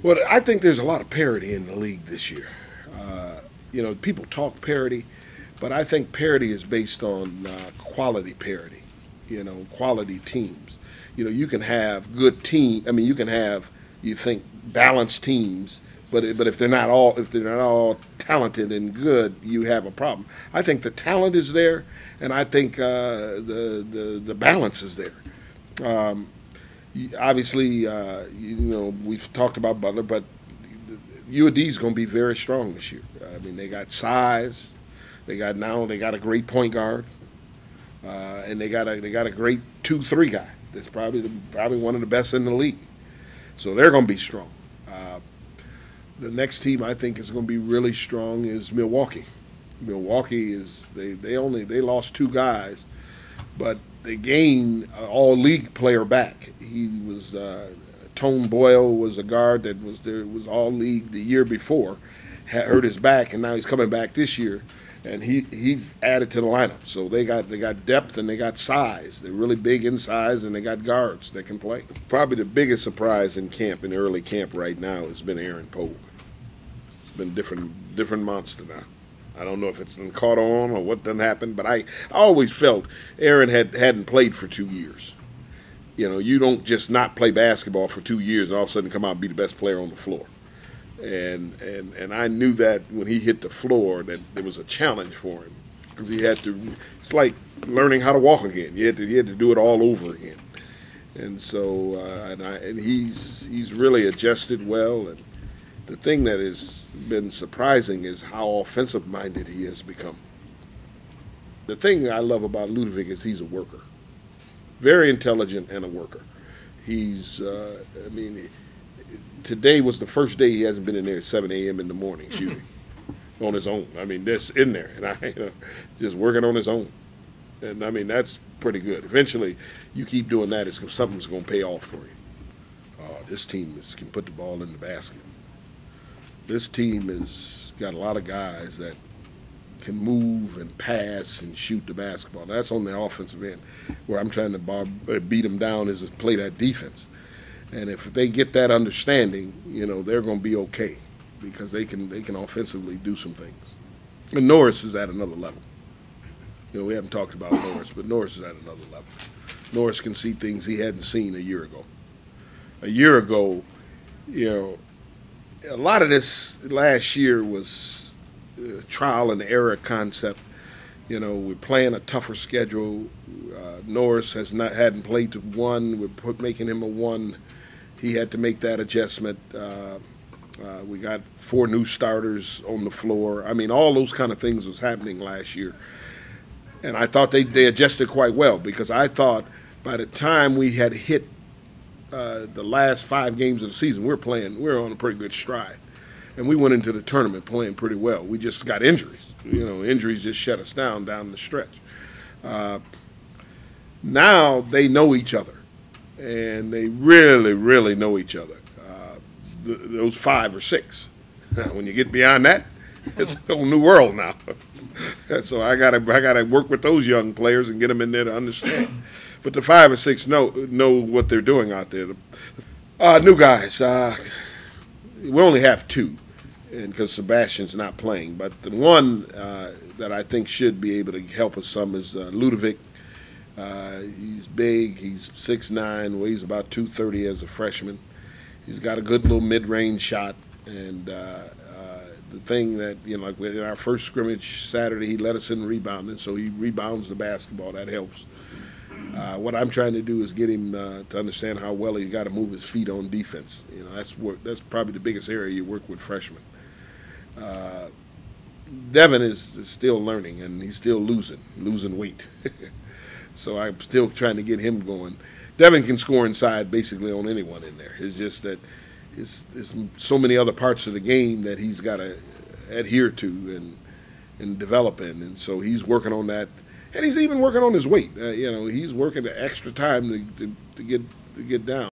Well, I think there's a lot of parity in the league this year. People talk parity, but I think parity is based on quality parity. Quality teams. You can have good team. I mean, you can have balanced teams, but if they're not all talented and good, you have a problem. I think the talent is there, and I think the balance is there. Um, Obviously, we've talked about Butler, but UAD is going to be very strong this year. I mean, they got size. They got a great point guard, and they got a great 2-3 guy. That's probably one of the best in the league. So they're going to be strong. The next team I think is going to be really strong is Milwaukee. Milwaukee they lost two guys, but they gained an all-league player back. He was Tone Boyle was a guard that was all-league the year before, had hurt his back, and now he's coming back this year, and he's added to the lineup. So they got depth and they got size. They're really big in size, and they got guards that can play. Probably the biggest surprise in early camp right now has been Aaron Pogue. It's been different monster now. I don't know if it's been caught on or what done happened, but I always felt Aaron hadn't played for 2 years. You don't just not play basketball for 2 years and all of a sudden come out and be the best player on the floor. And I knew that when he hit the floor that there was a challenge for him because he had to. It's like learning how to walk again. He had to do it all over again. And so and he's really adjusted well. And the thing that has been surprising is how offensive-minded he has become. The thing I love about Ludovic is he's a worker. Very intelligent and a worker. Today was the first day he hasn't been in there at 7 a.m. in the morning shooting on his own. I mean, that's in there, and just working on his own. And, that's pretty good. Eventually, you keep doing that, something's going to pay off for you. This team can put the ball in the basket. This team has got a lot of guys that can move and pass and shoot the basketball. That's on the offensive end. Where I'm trying to beat them down is to play that defense. And if they get that understanding, they're going to be okay because they can offensively do some things. And Norris is at another level. We haven't talked about Norris, but Norris is at another level. Norris can see things he hadn't seen a year ago. A year ago, a lot of this last year was trial and error concept. We're playing a tougher schedule. Norris hadn't played to one. We're making him a one. He had to make that adjustment. We got 4 new starters on the floor. All those kind of things was happening last year. And I thought they adjusted quite well because I thought by the time we had hit the last 5 games of the season, we're on a pretty good stride. And we went into the tournament playing pretty well. We just got injuries. Injuries just shut us down the stretch. Now they know each other, and they really, really know each other. Those 5 or 6. When you get beyond that, it's a whole new world now. So I gotta work with those young players and get them in there to understand. But the 5 or 6 know what they're doing out there. New guys. We only have 2, and because Sebastian's not playing. But the one that I think should be able to help us some is Ludovic. He's big. He's 6'9", weighs about 230 as a freshman. He's got a good little mid-range shot. And the thing that, like in our first scrimmage Saturday, he led us in rebounding, so he rebounds the basketball. That helps. What I'm trying to do is get him to understand how well he's got to move his feet on defense. That's probably the biggest area you work with freshmen. Devin is still learning, and he's still losing weight. So I'm still trying to get him going. Devin can score inside basically on anyone in there. It's just that there's so many other parts of the game that he's got to adhere to and develop in, and so he's working on that. And he's even working on his weight. He's working the extra time to get down.